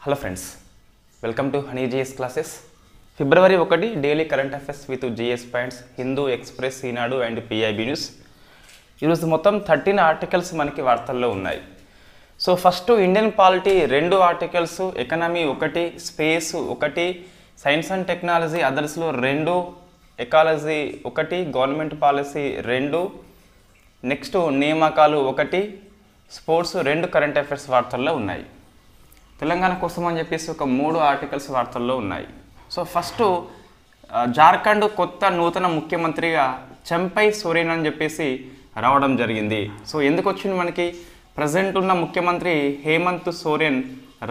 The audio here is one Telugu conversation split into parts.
Hello friends, welcome to Honey GS classes. February 1 daily current affairs with GS points, Hindu, Express, Eenadu and PIB news. ఈరోజు మొత్తం 13 ఆర్టికల్స్ మనకి వార్తల్లో ఉన్నాయి. So first Indian polity 2 articles, economy 1, space 1, science and technology అదర్స్లో 2, ఎకాలజీ 1, గవర్నమెంట్ పాలసీ 2, నెక్స్ట్ నియామకాలు 1, స్పోర్ట్స్ 2 కరెంట్ అఫైర్స్ వార్తల్లో ఉన్నాయి. తెలంగాణ కోసం అని చెప్పేసి ఒక 3 ఆర్టికల్స్ వార్తల్లో ఉన్నాయి. సో ఫస్ట్ జార్ఖండ్ కొత్త నూతన ముఖ్యమంత్రిగా చంపై సోరెన్ అని చెప్పేసి రావడం జరిగింది. సో ఎందుకు వచ్చింది, మనకి ప్రజెంట్ ఉన్న ముఖ్యమంత్రి హేమంత్ సోరెన్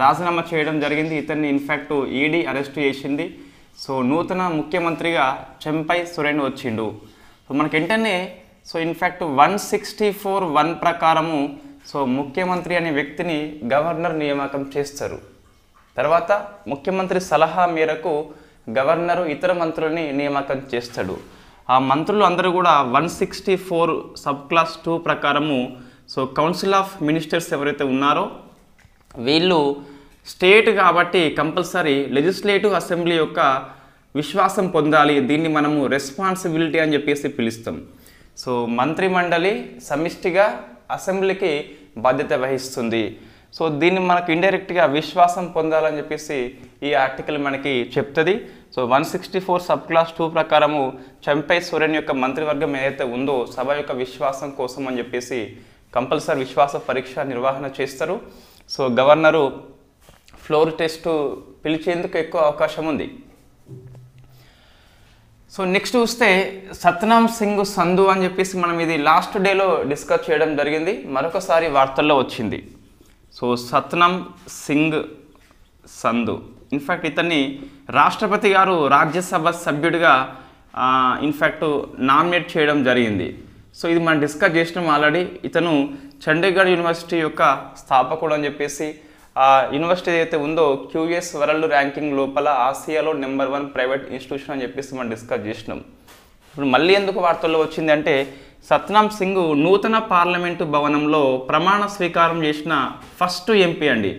రాజీనామా చేయడం జరిగింది. ఇతన్ని ఇన్ఫ్యాక్ట్ ఈడీ అరెస్ట్ చేసింది. సో నూతన ముఖ్యమంత్రిగా చంపై సోరెన్ వచ్చిండు. సో మనకి వెంటనే ఇన్ఫ్యాక్ట్ 164(1) ప్రకారము ముఖ్యమంత్రి అనే వ్యక్తిని గవర్నర్ నియామకం చేస్తారు. తర్వాత ముఖ్యమంత్రి సలహా మేరకు గవర్నరు ఇతర మంత్రులని నియామకం చేస్తాడు. ఆ మంత్రులు అందరూ కూడా 164 సబ్ క్లాస్ 2 ప్రకారము కౌన్సిల్ ఆఫ్ మినిస్టర్స్ ఎవరైతే ఉన్నారో వీళ్ళు స్టేట్ కాబట్టి కంపల్సరీ లెజిస్లేటివ్ అసెంబ్లీ యొక్క విశ్వాసం పొందాలి. దీన్ని మనము రెస్పాన్సిబిలిటీ అని చెప్పేసి పిలుస్తాం. సో మంత్రిమండలి సమిష్టిగా అసెంబ్లీకి బాధ్యత వహిస్తుంది. సో దీన్ని మనకు ఇండైరెక్ట్గా విశ్వాసం పొందాలని చెప్పేసి ఈ ఆర్టికల్ మనకి చెప్తుంది. సో 164 సబ్ క్లాస్ 2 ప్రకారము చంపై సోరెన్ యొక్క మంత్రివర్గం ఏదైతే ఉందో సభ యొక్క విశ్వాసం కోసం అని చెప్పేసి కంపల్సరీ విశ్వాస పరీక్ష నిర్వహణ చేస్తారు. సో గవర్నరు ఫ్లోర్ టెస్ట్ పిలిచేందుకు ఎక్కువ అవకాశం ఉంది. సో నెక్స్ట్ చూస్తే సత్నామ్ సింగ్ సంధు అని చెప్పేసి మనం ఇది లాస్ట్ డేలో డిస్కస్ చేయడం జరిగింది, మరొకసారి వార్తల్లో వచ్చింది. సో సత్నామ్ సింగ్ సంధు ఇన్ఫ్యాక్ట్ ఇతన్ని రాష్ట్రపతి గారు రాజ్యసభ సభ్యుడిగా ఇన్ఫ్యాక్ట్ నామినేట్ చేయడం జరిగింది. సో ఇది మనం డిస్కస్ చేసినాం ఆల్రెడీ. ఇతను చండీగఢ్ యూనివర్సిటీ యొక్క స్థాపకుడు అని చెప్పేసి, ఆ యూనివర్సిటీ ఏదైతే ఉందో QS వరల్డ్ ర్యాంకింగ్ లోపల ఆసియాలో నెంబర్ 1 ప్రైవేట్ ఇన్స్టిట్యూషన్ అని చెప్పేసి మనం డిస్కస్ చేసినాం. ఇప్పుడు మళ్ళీ ఎందుకు వార్తల్లో వచ్చింది అంటే, సత్నామ్ సింగ్ నూతన పార్లమెంటు భవనంలో ప్రమాణ స్వీకారం చేసిన ఫస్ట్ ఎంపీ అండి.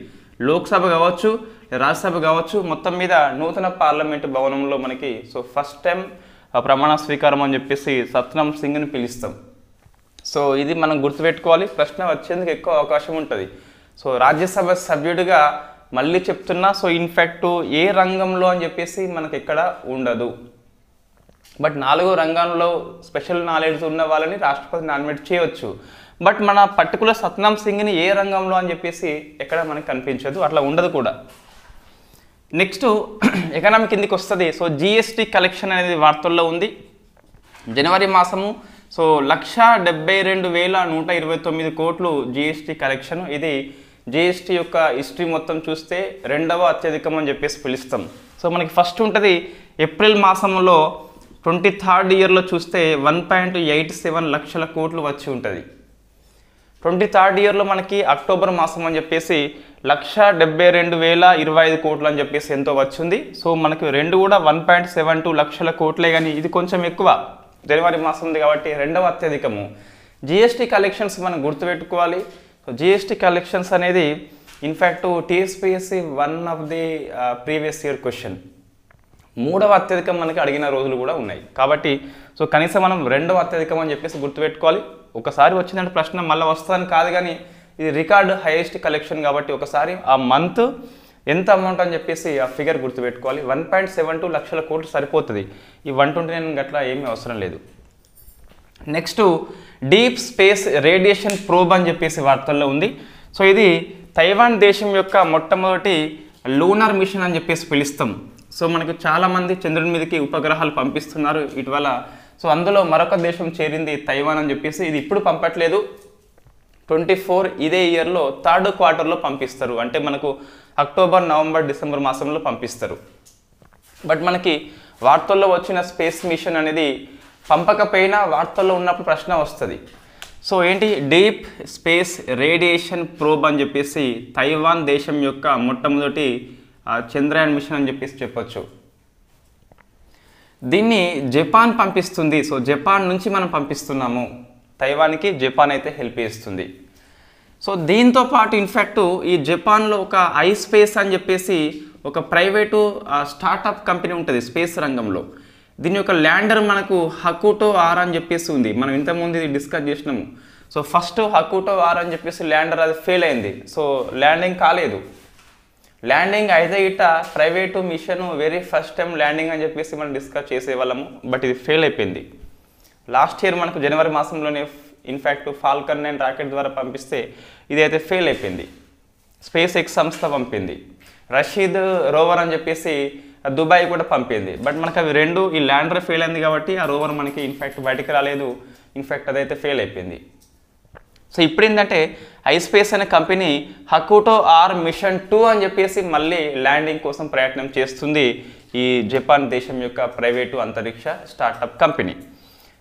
లోక్సభ కావచ్చు, రాజ్యసభ కావచ్చు, మొత్తం మీద నూతన పార్లమెంటు భవనంలో మనకి ఫస్ట్ టైం ప్రమాణ స్వీకారం అని చెప్పేసి సత్నామ్ సింగ్ని పిలుస్తాం. సో ఇది మనం గుర్తుపెట్టుకోవాలి, ప్రశ్న వచ్చేందుకు ఎక్కువ అవకాశం ఉంటుంది. సో రాజ్యసభ సభ్యుడిగా మళ్ళీ చెప్తున్నా, ఇన్ఫ్యాక్ట్ ఏ రంగంలో అని చెప్పేసి మనకి ఎక్కడ ఉండదు. బట్ 4 రంగాల్లో స్పెషల్ నాలెడ్జ్ ఉన్న వాళ్ళని రాష్ట్రపతి నామినేట్ చేయవచ్చు. బట్ మన పర్టికులర్ సత్నామ్ సింగ్ని ఏ రంగంలో అని చెప్పేసి ఎక్కడ మనకు కనిపించదు, అట్లా ఉండదు కూడా. నెక్స్ట్ ఎకనామీ కిందికి వస్తుంది. GST కలెక్షన్ అనేది వార్తల్లో ఉంది. జనవరి మాసము 1,72,129 కోట్లు GST కలెక్షన్. ఇది GST యొక్క హిస్టరీ మొత్తం చూస్తే 2వ అత్యధికం అని చెప్పేసి పిలుస్తాం. సో మనకి ఫస్ట్ ఉంటుంది ఏప్రిల్ మాసంలో 23rd ఇయర్లో చూస్తే 1.87 లక్షల కోట్లు వచ్చి ఉంటుంది. 23rd ఇయర్లో మనకి అక్టోబర్ మాసం అని చెప్పేసి 1,72,025 కోట్లు అని చెప్పేసి ఎంతో వచ్చింది. సో మనకి 2 కూడా 1.72 లక్షల కోట్లే, కానీ ఇది కొంచెం ఎక్కువ జనవరి మాసంది కాబట్టి 2వ అత్యధికము. GST కలెక్షన్స్ మనం గుర్తుపెట్టుకోవాలి. GST కలెక్షన్స్ అనేది in fact TSPSC 1 of the previous year question. 3వ అత్యధికం మనకి అడిగిన రోజులు కూడా ఉన్నాయి కాబట్టి కనీసం మనం 2వ అత్యధికం అని చెప్పేసి గుర్తుపెట్టుకోవాలి. ఒకసారి వచ్చిందంటే ప్రశ్న మళ్ళీ వస్తుందని కాదు, కానీ ఇది రికార్డు హైయెస్ట్ కలెక్షన్ కాబట్టి ఒకసారి ఆ మంత్ ఎంత అమౌంట్ అని చెప్పేసి ఆ ఫిగర్ గుర్తుపెట్టుకోవాలి. 1.72 లక్షల కోట్లు సరిపోతుంది. ఈ 129 గట్లా ఏమీ అవసరం లేదు. Next deep space radiation probe అని చెప్పేసి వార్తల్లో ఉంది. సో ఇది తైవాన్ దేశం యొక్క మొట్టమొదటి లూనార్ మిషన్ అని చెప్పేసి పిలుస్తాం. సో మనకు చాలామంది చంద్రుని మీదకి ఉపగ్రహాలు పంపిస్తున్నారు ఇటీవల. సో అందులో మరొక దేశం చేరింది తైవాన్ అని చెప్పేసి. ఇది ఇప్పుడు పంపట్లేదు, 24 ఇదే ఇయర్లో 3rd క్వార్టర్లో పంపిస్తారు. అంటే మనకు అక్టోబర్, నవంబర్, డిసెంబర్ మాసంలో పంపిస్తారు. బట్ మనకి వార్తల్లో వచ్చిన స్పేస్ మిషన్ అనేది పంపకపోయినా వార్తల్లో ఉన్నప్పుడు ప్రశ్న వస్తుంది. సో ఏంటి డీప్ స్పేస్ రేడియేషన్ ప్రోబ్ అని చెప్పేసి తైవాన్ దేశం యొక్క మొట్టమొదటి చంద్రయాన్ మిషన్ అని చెప్పేసి చెప్పొచ్చు. దీన్ని జపాన్ పంపిస్తుంది. సో జపాన్ నుంచి మనం పంపిస్తున్నాము, తైవాన్కి జపాన్ అయితే హెల్ప్ చేస్తుంది. సో దీంతో పాటు ఇన్ఫ్యాక్ట్ ఈ జపాన్లో ఒక ఐస్పేస్ అని చెప్పేసి ఒక ప్రైవేటు స్టార్టప్ కంపెనీ ఉంటుంది స్పేస్ రంగంలో. దీని యొక్క ల్యాండర్ మనకు హకుటో ఆర్ అని చెప్పేసి ఉంది. మనం ఇంతకుముందు ఇది డిస్కస్ చేసినాము. సో ఫస్ట్ హకుటో ఆర్ అని చెప్పేసి ల్యాండర్ అది ఫెయిల్ అయింది. సో ల్యాండింగ్ కాలేదు. ల్యాండింగ్ అయితే ఇట private mission very first time landing అని చెప్పేసి మనం డిస్కస్ చేసేవాళ్ళము. బట్ ఇది ఫెయిల్ అయిపోయింది. లాస్ట్ ఇయర్ మనకు జనవరి మాసంలోనే ఇన్ఫ్యాక్ట్ ఫాల్కన్ 9 రాకెట్ ద్వారా పంపిస్తే ఇదైతే ఫెయిల్ అయిపోయింది. స్పేస్ ఎక్స్ సంస్థ పంపింది. రషీద్ రోవర్ అని చెప్పేసి దుబాయ్ కూడా పంపింది. బట్ మనకు అవి రెండు ఈ ల్యాండర్ ఫెయిల్ అయింది కాబట్టి ఆ రోవర్ మనకి ఇన్ఫ్యాక్ట్ బయటికి రాలేదు. ఇన్ఫ్యాక్ట్ అదైతే ఫెయిల్ అయిపోయింది. సో ఇప్పుడు ఏంటంటే ఐస్పేస్ అనే కంపెనీ హకుటో ఆర్ మిషన్ 2 అని చెప్పేసి మళ్ళీ ల్యాండింగ్ కోసం ప్రయత్నం చేస్తుంది ఈ జపాన్ దేశం యొక్క ప్రైవేటు అంతరిక్ష స్టార్టప్ కంపెనీ.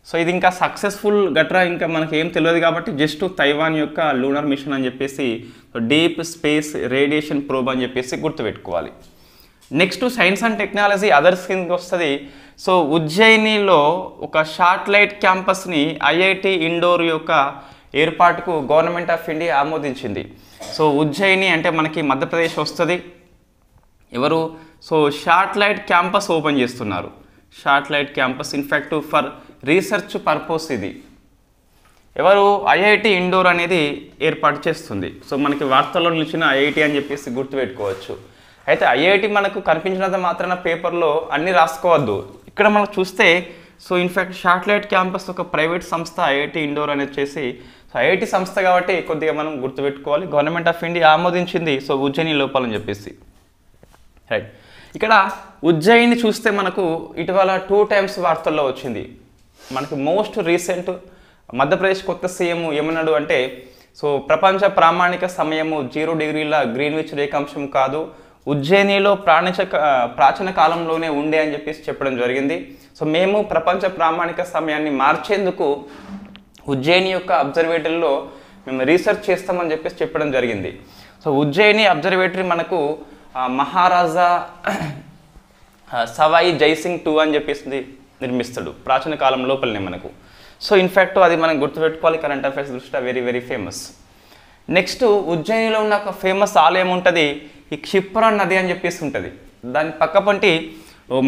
సో ఇది ఇంకా సక్సెస్ఫుల్ గట్రా ఇంకా మనకి ఏం తెలియదు కాబట్టి జస్ట్ తైవాన్ యొక్క లూనర్ మిషన్ అని చెప్పేసి డీప్ స్పేస్ రేడియేషన్ ప్రోబ్ అని చెప్పేసి గుర్తుపెట్టుకోవాలి. Next science and technology others కిందకి వస్తుంది. సో ఉజ్జయినిలో ఒక శాటిలైట్ క్యాంపస్ని ఐఐటి ఇండోర్ యొక్క ఏర్పాటుకు గవర్నమెంట్ ఆఫ్ ఇండియా ఆమోదించింది. సో ఉజ్జయిని అంటే మనకి మధ్యప్రదేశ్ వస్తుంది. ఎవరు? సో శాటిలైట్ క్యాంపస్ ఓపెన్ చేస్తున్నారు. Satellite campus in fact for research purpose ఇది ఎవరు? ఐఐటి ఇండోర్ అనేది ఏర్పాటు చేస్తుంది. సో మనకి వార్తల్లో నిలిచిన ఐఐటి అని చెప్పేసి గుర్తుపెట్టుకోవచ్చు. అయితే ఐఐటి మనకు కనిపించినంత మాత్రాన పేపర్లో అన్నీ రాసుకోవద్దు. ఇక్కడ మనం చూస్తే సో ఇన్ఫ్యాక్ట్ శాటిలైట్ క్యాంపస్ ఒక ప్రైవేట్ సంస్థ ఐఐటి ఇండోర్ అనేది వచ్చేసి సో ఐఐటి సంస్థ కాబట్టి కొద్దిగా మనం గుర్తుపెట్టుకోవాలి. గవర్నమెంట్ ఆఫ్ ఇండియా ఆమోదించింది సో ఉజ్జయిని లోపాలని చెప్పేసి. రైట్. ఇక్కడ ఉజ్జయిని చూస్తే మనకు ఇటీవల 2 times వార్తల్లో వచ్చింది. మనకి మోస్ట్ రీసెంట్ మధ్యప్రదేశ్ కొత్త సీఎం ఏమన్నాడు అంటే సో ప్రపంచ ప్రామాణిక సమయము 0 degrees గ్రీన్విచ్ రేఖాంశం కాదు, ఉజ్జయినిలో ప్రాచీన కాలంలోనే ఉండే అని చెప్పేసి చెప్పడం జరిగింది. సో మేము ప్రపంచ ప్రామాణిక సమయాన్ని మార్చేందుకు ఉజ్జయిని యొక్క అబ్జర్వేటరీలో మేము రీసెర్చ్ చేస్తామని చెప్పేసి చెప్పడం జరిగింది. సో ఉజ్జయిని అబ్జర్వేటరీ మనకు మహారాజా సవాయి జైసింగ్ 2 అని చెప్పేసి నిర్మిస్తాడు ప్రాచీన కాలం లోపలనే మనకు. సో ఇన్ఫ్యాక్ట్ అది మనం గుర్తుపెట్టుకోవాలి. కరెంట్ అఫైర్స్ దృష్ట్యా వెరీ వెరీ ఫేమస్. నెక్స్ట్ ఉజ్జయినిలో ఉన్న ఒక ఫేమస్ ఆలయం ఉంటుంది ఈ క్షిప్రా నది అని చెప్పేసి ఉంటుంది. దాని పక్కపంటి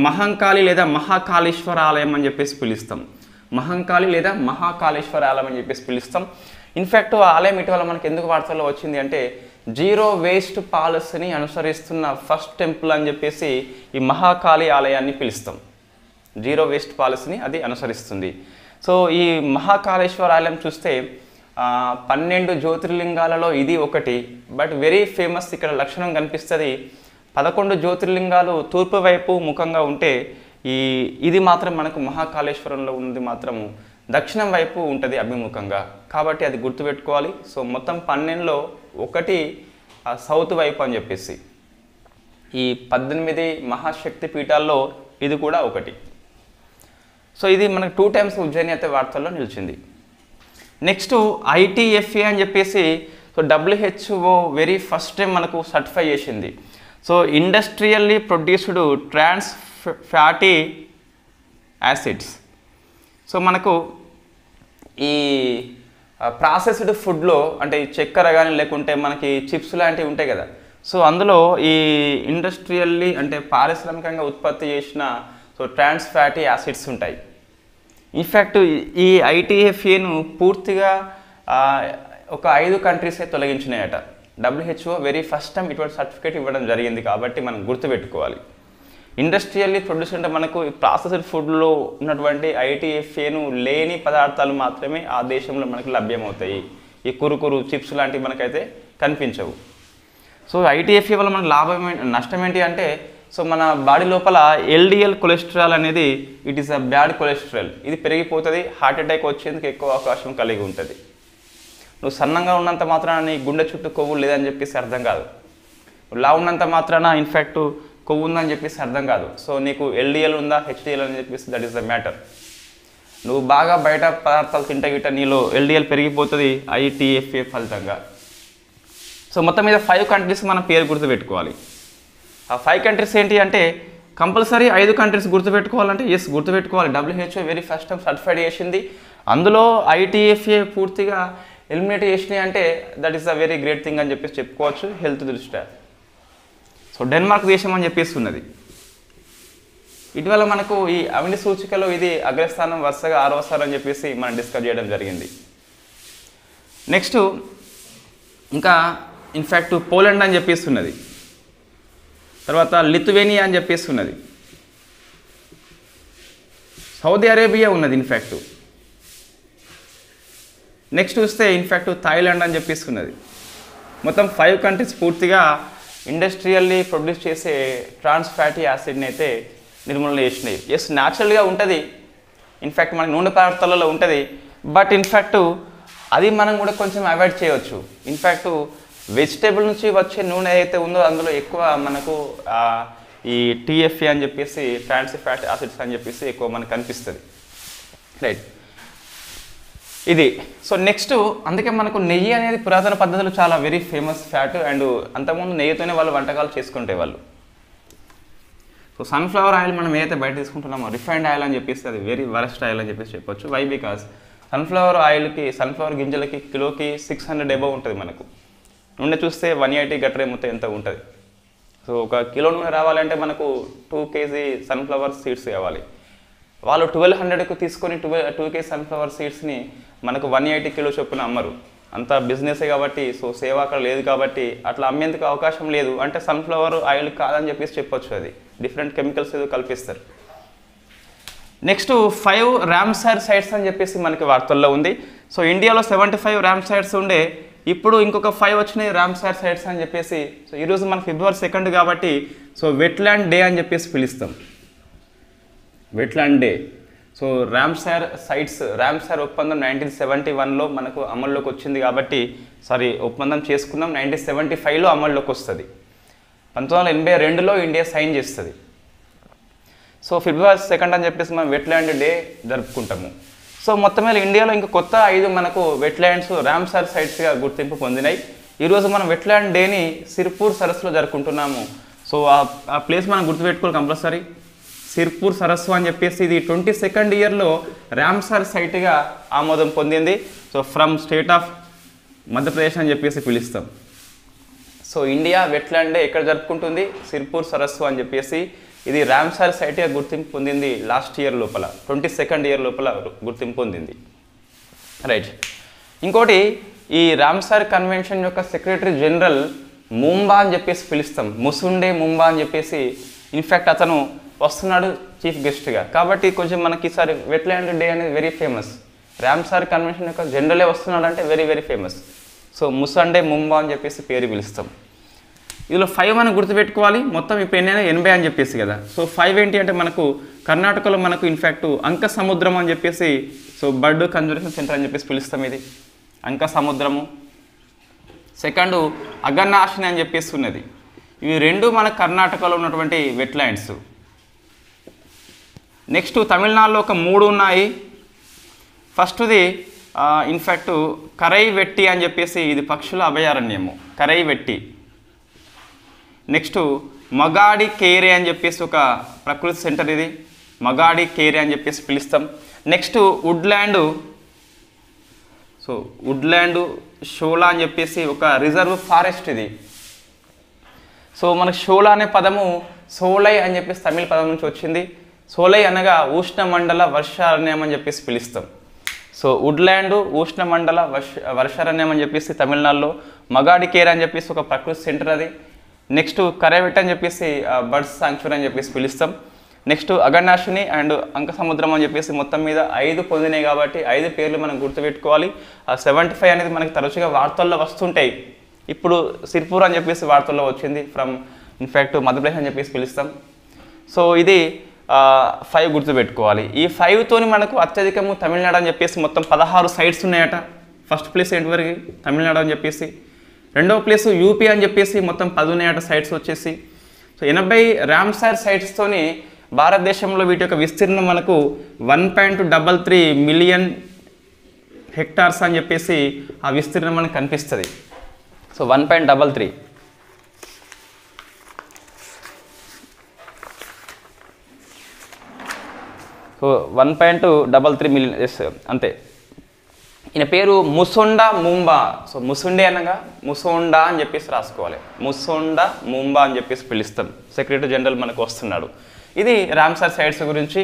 మహంకాళి లేదా మహాకాళేశ్వర ఆలయం అని చెప్పేసి పిలుస్తాం. మహంకాళి లేదా మహాకాళేశ్వర ఆలయం అని చెప్పేసి పిలుస్తాం. ఇన్ఫ్యాక్ట్ ఆ ఆలయం ఇటీవల మనకి ఎందుకు వార్తల్లో వచ్చింది అంటే జీరో వేస్ట్ పాలసీని అనుసరిస్తున్న ఫస్ట్ టెంపుల్ అని చెప్పేసి ఈ మహాకాళి ఆలయాన్ని పిలుస్తాం. జీరో వేస్ట్ పాలసీని అది అనుసరిస్తుంది. సో ఈ మహాకాళేశ్వర ఆలయం చూస్తే 12 జ్యోతిర్లింగాలలో ఇది ఒకటి. But very famous. ఇక్కడ లక్షణం కనిపిస్తుంది 11 జ్యోతిర్లింగాలు తూర్పు వైపు ముఖంగా ఉంటే ఇది మాత్రం మనకు మహాకాళేశ్వరంలో ఉన్నది మాత్రము దక్షిణం వైపు ఉంటుంది అభిముఖంగా. కాబట్టి అది గుర్తుపెట్టుకోవాలి. సో మొత్తం 12లో ఒకటి సౌత్ వైపు అని చెప్పేసి ఈ 18 మహాశక్తి పీఠాల్లో ఇది కూడా ఒకటి. సో ఇది మనకు 2 times ఉజ్జయిని అయితే వార్తల్లో నిలిచింది. నెక్స్ట్ ఐటీఎఫ్ఏ అని చెప్పేసి so WHO very first time మనకు సర్టిఫై చేసింది. So industrially produced trans fatty acids. So మనకు ఈ ప్రాసెస్డ్ ఫుడ్లో అంటే ఈ చక్కెర కానీ లేకుంటే మనకి చిప్స్ లాంటివి ఉంటాయి కదా. సో అందులో ఈ ఇండస్ట్రియల్లీ అంటే పారిశ్రామికంగా ఉత్పత్తి చేసిన సో ట్రాన్స్ ఫ్యాటీ యాసిడ్స్ ఉంటాయి. ఇన్ఫ్యాక్ట్ ఈ ఐటీఎఫ్ఏను పూర్తిగా ఒక 5 కంట్రీసే తొలగించినాయట. WHO వెరీ ఫస్ట్ టైం ఇటువంటి సర్టిఫికేట్ ఇవ్వడం జరిగింది కాబట్టి మనం గుర్తుపెట్టుకోవాలి. ఇండస్ట్రియల్లీ ప్రొడ్యూస్ అంటే మనకు ప్రాసెస్డ్ ఫుడ్లో ఉన్నటువంటి ఐటీఎఫ్ఏను లేని పదార్థాలు మాత్రమే ఆ దేశంలో మనకు లభ్యమవుతాయి. ఈ కురుకురు చిప్స్ లాంటివి మనకైతే కనిపించవు. సో ఐటీఎఫ్ఏ వల్ల మనకు లాభం నష్టం ఏంటి అంటే సో మన బాడీ లోపల LDL కొలెస్ట్రాల్ అనేది it is a bad cholesterol. ఇది పెరిగిపోతుంది. హార్ట్ అటాక్ వచ్చేందుకు ఎక్కువ అవకాశం కలిగి ఉంటుంది. నువ్వు సన్నంగా ఉన్నంత మాత్రాన నీ గుండె చుట్టూ కొవ్వు లేదని చెప్పేసి అర్థం కాదు. లా ఉన్నంత మాత్రాన ఇన్ఫ్యాక్ట్ కొవ్వు ఉందని చెప్పేసి అర్థం కాదు. సో నీకు LDL ఉందా HDL అని చెప్పేసి దట్ ఈస్ ద మ్యాటర్. నువ్వు బాగా బయట పదార్థాలు తింటే గిట్ట నీలో LDL పెరిగిపోతుంది ఐటీఎఫ్ఏ ఫలితంగా. సో మొత్తం మీద 5 కంట్రీస్ మనం పేరు గుర్తుపెట్టుకోవాలి. ఆ 5 కంట్రీస్ ఏంటి అంటే కంపల్సరీ 5 కంట్రీస్ గుర్తుపెట్టుకోవాలంటే ఎస్ గుర్తుపెట్టుకోవాలి. WHO very first time certified చేసింది. అందులో ఐటీఎఫ్ఏ పూర్తిగా ఎలిమినేట్ చేసినాయి అంటే that is a very great thing అని చెప్పేసి చెప్పుకోవచ్చు హెల్త్ దృష్ట్యా. సో డెన్మార్క్ దేశం అని చెప్పేసి ఉన్నది. ఇటీవల మనకు ఈ అవినీతి సూచికలో ఇది అగ్రస్థానం వరుసగా 6వ స్థానం అని చెప్పేసి మనం డిస్కస్ చేయడం జరిగింది. నెక్స్ట్ ఇంకా ఇన్ఫ్యాక్ట్ పోలాండ్ అని చెప్పేసి ఉన్నది, తర్వాత లిథువేనియా అని చెప్పేసి ఉన్నది, సౌదీ అరేబియా ఉన్నది ఇన్ఫ్యాక్ట్. నెక్స్ట్ చూస్తే ఇన్ఫ్యాక్ట్ థాయిలాండ్ అని చెప్పేసి ఉన్నది. మొత్తం 5 కంట్రీస్ పూర్తిగా ఇండస్ట్రియల్లీ ప్రొడ్యూస్ చేసే ట్రాన్స్ ఫ్యాటీ యాసిడ్ని అయితే నిర్మూలన చేసినాయి. ఎస్, న్యాచురల్గా ఉంటుంది, ఇన్ఫ్యాక్ట్ మనకి నూనె పదార్థాలలో ఉంటుంది, బట్ ఇన్ఫ్యాక్ట్ అది మనం కూడా కొంచెం అవాయిడ్ చేయవచ్చు. ఇన్ఫ్యాక్ట్ వెజిటేబుల్ నుంచి వచ్చే నూనె అయితే ఉందో అందులో ఎక్కువ మనకు ఈ టీఎఫ్ఏ అని చెప్పేసి ట్రాన్స్ ఫ్యాటీ యాసిడ్స్ అని చెప్పేసి ఎక్కువ మనకు కనిపిస్తుంది, రైట్. ఇది సో నెక్స్ట్ అందుకే మనకు నెయ్యి అనేది పురాతన పద్ధతులు చాలా వెరీ ఫేమస్ ఫ్యాట్, అండ్ అంతకుముందు నెయ్యితోనే వాళ్ళు వంటకాలు చేసుకుంటే వాళ్ళు. సో సన్ఫ్లవర్ ఆయిల్ మనం ఏదైతే బయట తీసుకుంటున్నామో రిఫైన్డ్ ఆయిల్ అని చెప్పేసి అది వెరీ వరస్ట్ ఆయిల్ అని చెప్పేసి చెప్పొచ్చు. వై? బికాస్ సన్ఫ్లవర్ ఆయిల్కి, సన్ఫ్లవర్ గింజలకి కిలోకి 600 అబవ్ ఉంటుంది. మనకు నూనె చూస్తే 180 గట్రే మొత్తం ఎంత ఉంటుంది. సో ఒక కిలో నూనె రావాలంటే మనకు 2 kg సన్ఫ్లవర్ సీడ్స్ కావాలి. వాళ్ళు 1200కు తీసుకొని 2 kg సన్ఫ్లవర్ సీడ్స్ని మనకు 180 కిలో చొప్పున అమ్మరు. అంత బిజినెసే కాబట్టి, సో సేవ అక్కడ లేదు కాబట్టి అట్లా అమ్మేందుకు అవకాశం లేదు. అంటే సన్ఫ్లవర్ ఆయిల్ కాదని చెప్పేసి చెప్పొచ్చు, అది డిఫరెంట్ కెమికల్స్ ఏదో కల్పిస్తారు. నెక్స్ట్ 5 రామ్సార్ సైట్స్ అని చెప్పేసి మనకి వార్తల్లో ఉంది. సో ఇండియాలో 75 రామ్సార్స్ ఉండే, ఇప్పుడు ఇంకొక 5 వచ్చినాయి రామ్సార్ సైట్స్ అని చెప్పేసి. సో ఈరోజు మన February 2 కాబట్టి సో వెట్లాండ్ డే అని చెప్పేసి పిలుస్తాం, wetland day. So Ramsar sites, Ramsar ఒప్పందం 1971లో మనకు అమల్లోకి వచ్చింది కాబట్టి, ఒప్పందం చేసుకున్నాం 1975లో అమల్లోకి వస్తుంది. 1982లో ఇండియా సైన్ చేస్తుంది. సో February 2 అని చెప్పేసి మనం వెట్లాండ్ డే జరుపుకుంటాము. సో మొత్తం మీద ఇండియాలో ఇంకా కొత్త 5 మనకు వెట్లాండ్స్ రామ్సార్ సైట్స్గా గుర్తింపు పొందినాయి. ఈరోజు మనం వెట్లాండ్ డేని సిర్పూర్ సరస్సులో జరుపుకుంటున్నాము. సో ఆ ప్లేస్ మనం గుర్తుపెట్టుకోవాలి కంపల్సరీ, సిర్పూర్ సరస్సు అని చెప్పేసి. ఇది 22nd ఇయర్లో రామ్సార్ సైట్గా ఆమోదం పొందింది. So from state of Madhya Pradesh అని చెప్పేసి పిలుస్తాం. సో ఇండియా వెట్లాండ్ డే ఎక్కడ జరుపుకుంటుంది? సిర్పూర్ సరస్సు అని చెప్పేసి. ఇది రామ్సార్ సైట్గా గుర్తింపు పొందింది లాస్ట్ ఇయర్ లోపల, 22nd ఇయర్ లోపల గుర్తింపు పొందింది, రైట్. ఇంకోటి, ఈ రామ్సార్ కన్వెన్షన్ యొక్క సెక్రటరీ జనరల్ ముంబా అని చెప్పేసి పిలుస్తాం, ముసుండే ముంబా అని చెప్పేసి. ఇన్ఫ్యాక్ట్ అతను వస్తున్నాడు చీఫ్ గెస్ట్గా, కాబట్టి కొంచెం మనకి ఈసారి వెట్లాండ్ డే అనేది వెరీ ఫేమస్. రామ్సార్ కన్వెన్షన్ యొక్క జనరలే వస్తున్నాడు అంటే వెరీ వెరీ ఫేమస్. సో ముసండే ముంబా అని చెప్పేసి పేరు పిలుస్తాం. ఇందులో 5 మనం గుర్తుపెట్టుకోవాలి. మొత్తం ఇప్పుడు ఎన్నైనా 80 అని చెప్పేసి కదా. సో 5 ఏంటి అంటే మనకు కర్ణాటకలో మనకు ఇన్ఫ్యాక్ట్ అంక సముద్రం అని చెప్పేసి, సో బర్డ్ కన్జర్వేషన్ సెంటర్ అని చెప్పేసి పిలుస్తాం. ఇది అంక సముద్రము. సెకండ్ అగన్నాశిని అని చెప్పేసి ఉన్నది. ఇవి 2 మన కర్ణాటకలో ఉన్నటువంటి వెట్లాండ్స్. నెక్స్ట్ తమిళనాడులో ఒక 3 ఉన్నాయి. ఫస్ట్ది ఇన్ఫ్యాక్ట్ కరై వెట్టి అని చెప్పేసి, ఇది పక్షుల అభయారణ్యము, కరై వెట్టి. నెక్స్ట్ మగాడి కేరే అని చెప్పేసి ఒక ప్రకృతి సెంటర్, ఇది మగాడి కేరే అని చెప్పేసి పిలుస్తాం. Next Woodland, so Woodland shola అని చెప్పేసి ఒక రిజర్వ్ ఫారెస్ట్ ఇది. సో మనకు షోలా అనే పదము సోలై అని చెప్పేసి తమిళ పదం నుంచి వచ్చింది. సోలై అనగా ఉష్ణమండల వర్షారణ్యం అని చెప్పేసి పిలుస్తాం. సో వుడ్ల్యాండ్ ఉష్ణమండల వర్షారణ్యం అని చెప్పేసి తమిళనాడులో. మగాడి కేర్ అని చెప్పేసి ఒక ప్రకృతి సెంటర్ అది. నెక్స్ట్ కరైవెట్ అని చెప్పేసి బర్డ్స్ సాంక్చురీ అని చెప్పేసి పిలుస్తాం. నెక్స్ట్ అగన్నాశిని అండ్ అంక సముద్రం అని చెప్పేసి మొత్తం మీద 5 పొందినాయి కాబట్టి 5 పేర్లు మనం గుర్తుపెట్టుకోవాలి. 75 అనేది మనకి తరచుగా వార్తల్లో వస్తుంటాయి. ఇప్పుడు సిర్పూర్ అని చెప్పేసి వార్తల్లో వచ్చింది, ఫ్రమ్ ఇన్ఫ్యాక్ట్ మధ్యప్రదేశ్ అని చెప్పేసి పిలుస్తాం. సో ఇది 5 గుర్తుపెట్టుకోవాలి. ఈ 5తోని మనకు అత్యధికము తమిళనాడు అని చెప్పేసి మొత్తం 16 సైట్స్ ఉన్నాయట. ఫస్ట్ ప్లేస్ ఏంటివరకు తమిళనాడు అని చెప్పేసి. రెండవ ప్లేస్ యూపీ అని చెప్పేసి మొత్తం 10 ఉన్నాయట సైట్స్ వచ్చేసి. సో 80 రామ్సార్ సైట్స్తోని భారతదేశంలో వీటి యొక్క విస్తీర్ణం మనకు 1.33 మిలియన్ హెక్టార్స్ అని చెప్పేసి ఆ విస్తీర్ణం మనకు కనిపిస్తుంది. సో 1.33. సో 1.33 మిలియన్, ఎస్ అంతే. ఈయన పేరు ముసొండా ముంబా. సో ముసుండే అనగా ముసొండా అని చెప్పేసి రాసుకోవాలి. ముసొండా ముంబా అని చెప్పేసి పిలుస్తాం. సెక్రటరీ జనరల్ మనకు వస్తున్నాడు. ఇది రామ్సర్ సైట్స్ గురించి.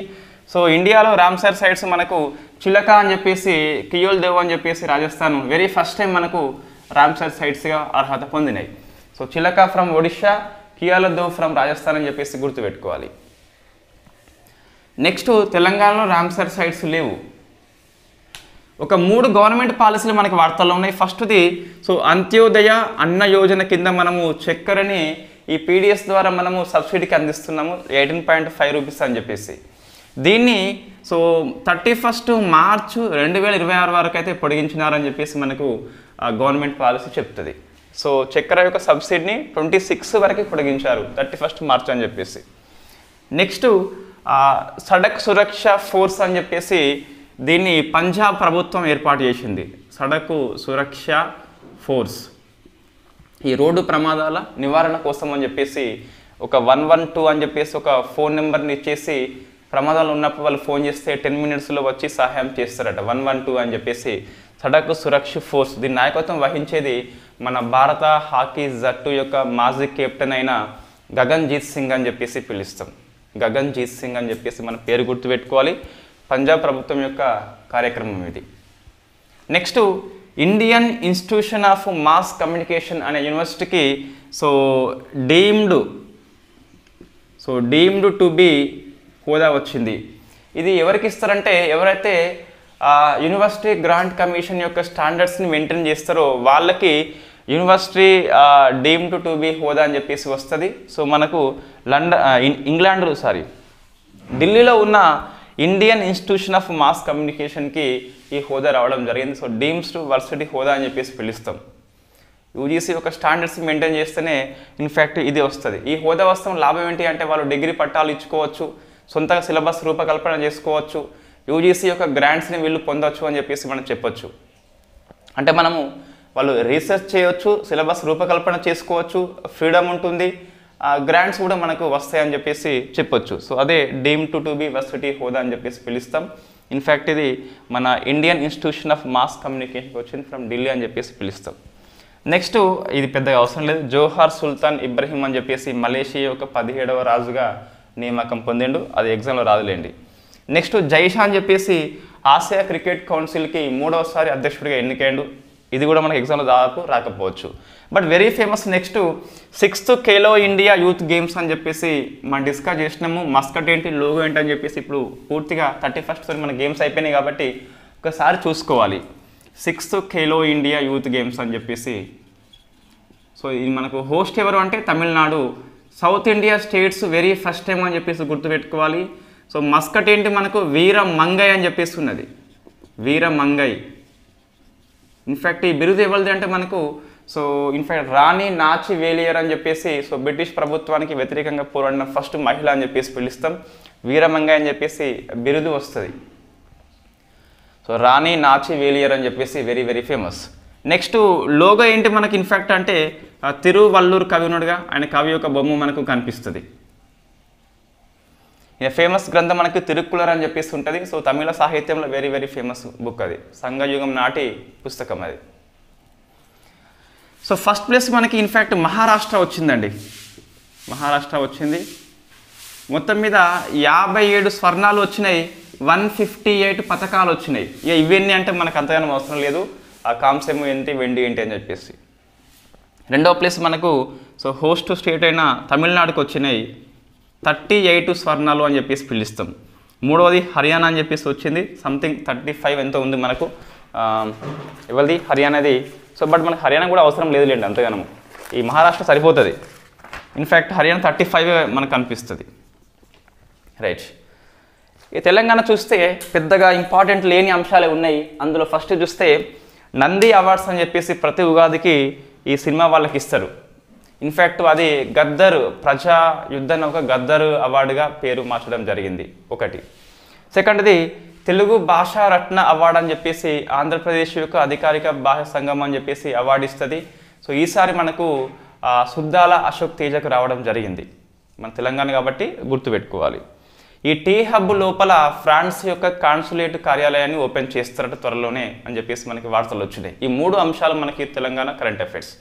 సో ఇండియాలో రామ్సర్ సైట్స్ మనకు చిలక అని చెప్పేసి, కియోల్ దేవ్ అని చెప్పేసి రాజస్థాన్ వెరీ ఫస్ట్ టైం మనకు రామ్సర్ సైట్స్గా అర్హత పొందినాయి. సో చిలక ఫ్రమ్ ఒడిషా, కియోల్ దేవ్ ఫ్రమ్ రాజస్థాన్ అని చెప్పేసి గుర్తుపెట్టుకోవాలి. నెక్స్ట్ తెలంగాణలో రామ్సర్ సైట్స్ లేవు. ఒక 3 గవర్నమెంట్ పాలసీలు మనకి వార్తల్లో ఉన్నాయి. ఫస్ట్ది సో అంత్యోదయ అన్న యోజన కింద మనము చక్కెరని ఈ పీడిఎస్ ద్వారా మనము సబ్సిడీకి అందిస్తున్నాము 18.5 రూపీస్ అని చెప్పేసి. దీన్ని సో 31 మార్చ్ 2026 వరకు అయితే పొడిగించినారని చెప్పేసి మనకు గవర్నమెంట్ పాలసీ చెప్తుంది. సో చక్కెర యొక్క సబ్సిడీని 26 వరకు పొడిగించారు 31 మార్చ్ అని చెప్పేసి. నెక్స్ట్ సడక్ సురక్ష ఫోర్స్ అని చెప్పేసి దీన్ని పంజాబ్ ప్రభుత్వం ఏర్పాటు చేసింది. సడక్ సురక్ష ఫోర్స్ ఈ రోడ్డు ప్రమాదాల నివారణ కోసం అని చెప్పేసి ఒక 112 అని చెప్పేసి ఒక ఫోన్ నెంబర్ని ఇచ్చేసి ప్రమాదాలు ఉన్నప్పుడు వాళ్ళు ఫోన్ చేస్తే 10 మినిట్స్లో వచ్చి సహాయం చేస్తారట. 112 అని చెప్పేసి సడక్ సురక్ష ఫోర్స్. దీని నాయకత్వం వహించేది మన భారత హాకీ జట్టు యొక్క మాజీ కెప్టెన్ అయిన గగన్జీత్ సింగ్ అని చెప్పేసి పిలుస్తాం. గగన్జీత్ సింగ్ అని చెప్పేసి మన పేరు గుర్తుపెట్టుకోవాలి. పంజాబ్ ప్రభుత్వం యొక్క కార్యక్రమం ఇది. Next Indian institution of mass communication అనే యూనివర్సిటీకి సో డీమ్డ్ టు బి హోదా వచ్చింది. ఇది ఎవరికి ఇస్తారంటే ఎవరైతే యూనివర్సిటీ గ్రాంట్ కమిషన్ యొక్క స్టాండర్డ్స్ని మెయింటైన్ చేస్తారో వాళ్ళకి యూనివర్సిటీ డీమ్డ్ టు బి హోదా అని చెప్పేసి వస్తుంది. సో మనకు ఢిల్లీలో ఉన్న ఇండియన్ ఇన్స్టిట్యూషన్ ఆఫ్ మాస్ కమ్యూనికేషన్కి ఈ హోదా రావడం జరిగింది. సో డీమ్డ్ వర్సిటీ హోదా అని చెప్పేసి పిలుస్తాం. యూజీసీ ఒక స్టాండర్డ్స్ మెయింటైన్ చేస్తేనే ఇన్ఫ్యాక్ట్ ఇది వస్తుంది. ఈ హోదా వస్తాం లాభం ఏంటి అంటే వాళ్ళు డిగ్రీ పట్టాలు ఇచ్చుకోవచ్చు, సొంతగా సిలబస్ రూపకల్పన చేసుకోవచ్చు, యూజీసీ యొక్క గ్రాంట్స్ని వీళ్ళు పొందవచ్చు అని చెప్పేసి మనం చెప్పొచ్చు. అంటే మనము వాళ్ళు రీసెర్చ్ చేయవచ్చు, సిలబస్ రూపకల్పన చేసుకోవచ్చు, ఫ్రీడమ్ ఉంటుంది, గ్రాంట్స్ కూడా మనకు వస్తాయని చెప్పేసి చెప్పొచ్చు. సో అదే డీమ్డ్ టు బి వర్సిటీ హోదా అని చెప్పేసి పిలుస్తాం. ఇన్ఫ్యాక్ట్ ఇది మన ఇండియన్ ఇన్స్టిట్యూషన్ ఆఫ్ మాస్ కమ్యూనికేషన్కి వచ్చింది ఫ్రమ్ ఢిల్లీ అని చెప్పేసి పిలుస్తాం. నెక్స్ట్ ఇది పెద్దగా అవసరం లేదు. జోహార్ సుల్తాన్ ఇబ్రహీం అని చెప్పేసి మలేషియా యొక్క 17వ రాజుగా నియామకం పొందిండు. అది ఎగ్జామ్లో రాదులేండి. నెక్స్ట్ జైషా అని చెప్పేసి ఆసియా క్రికెట్ కౌన్సిల్కి 3వసారి అధ్యక్షుడిగా ఎన్నికైండు. ఇది కూడా మనకి ఎగ్జామ్లో దాదాపు రాకపోవచ్చు. But very famous. Next 6th Khelo India youth games అని చెప్పేసి మనం డిస్కస్ చేసినాము. మస్కట్ ఏంటి, లోగో ఏంటి అని చెప్పేసి ఇప్పుడు పూర్తిగా 31st మన గేమ్స్ అయిపోయినాయి కాబట్టి ఒకసారి చూసుకోవాలి. 6th Khelo India youth games అని చెప్పేసి. సో ఇది మనకు హోస్ట్ ఎవరు అంటే Tamil Nadu. South India states very first time అని చెప్పేసి గుర్తుపెట్టుకోవాలి. సో మస్కట్ ఏంటి మనకు వీర మంగై అని చెప్పేసి ఉన్నది. వీర మంగై. ఇన్ఫ్యాక్ట్ ఈ బిరుదు ఎవరిది అంటే మనకు సో ఇన్ఫ్యాక్ట్ రాణి నాచి వేలియర్ అని చెప్పేసి సో బ్రిటిష్ ప్రభుత్వానికి వ్యతిరేకంగా పోరాడిన ఫస్ట్ మహిళ అని చెప్పేసి పిలుస్తాం. వీరమంగై అని చెప్పేసి బిరుదు వస్తుంది. సో రాణి నాచి వేలియర్ అని చెప్పేసి very very famous. Next logo ఏంటి మనకి ఇన్ఫ్యాక్ట్ అంటే తిరువల్లూరు కవి ఉన్నాడుగా, ఆయన కవి యొక్క బొమ్మ మనకు కనిపిస్తుంది. ఫేమస్ గ్రంథం మనకి తిరుక్కులర్ అని చెప్పేసి ఉంటుంది. సో తమిళ సాహిత్యంలో వెరీ వెరీ ఫేమస్ బుక్ అది. సంఘయుగం నాటి పుస్తకం అది. సో ఫస్ట్ ప్లేస్ మనకి ఇన్ఫ్యాక్ట్ మహారాష్ట్ర వచ్చిందండి. మహారాష్ట్ర వచ్చింది. మొత్తం మీద 57 స్వర్ణాలు వచ్చినాయి, 158 పథకాలు వచ్చినాయి. ఇక ఇవన్నీ అంటే మనకు అంతగానో అవసరం లేదు. ఆ కాంస్యము ఏంటి, వెండి ఏంటి అని చెప్పేసి. 2వ ప్లేస్ మనకు సో హోస్ట్ స్టేట్ అయిన తమిళనాడుకు వచ్చినాయి 38 స్వర్ణాలు అని చెప్పేసి పిలుస్తాం. 3వది హర్యానా అని చెప్పేసి వచ్చింది. సంథింగ్ 35 ఎంతో ఉంది మనకు. ఎవరిది హర్యానాది. సో బట్ మనకు హర్యానా కూడా అవసరం లేదులేండి అంతగానము. ఈ మహారాష్ట్ర సరిపోతుంది. ఇన్ఫ్యాక్ట్ హర్యానా 35 మనకు అనిపిస్తుంది. రైట్. ఈ తెలంగాణ చూస్తే పెద్దగా ఇంపార్టెంట్ లేని అంశాలే ఉన్నాయి. అందులో ఫస్ట్ చూస్తే నంది అవార్డ్స్ అని చెప్పేసి ప్రతి ఉగాదికి ఈ సినిమా వాళ్ళకి ఇస్తారు. ఇన్ఫ్యాక్ట్ అది గద్దర్ ప్రజా యుద్ధ నౌక గద్దర్ అవార్డుగా పేరు మార్చడం జరిగింది ఒకటి. సెకండ్ది తెలుగు భాషా రత్న అవార్డు అని చెప్పేసి ఆంధ్రప్రదేశ్ యొక్క అధికారిక భాషా సంఘం అని చెప్పేసి అవార్డు ఇస్తుంది. సో ఈసారి మనకు సుద్దాల అశోక్ తేజకు రావడం జరిగింది. మన తెలంగాణ కాబట్టి గుర్తుపెట్టుకోవాలి. ఈ టీ హబ్ లోపల ఫ్రాన్స్ యొక్క కాన్సులేట్ కార్యాలయాన్ని ఓపెన్ చేస్తారట త్వరలోనే అని చెప్పేసి మనకి వార్తలు వచ్చినాయి. ఈ 3 అంశాలు మనకి తెలంగాణ కరెంట్ అఫైర్స్.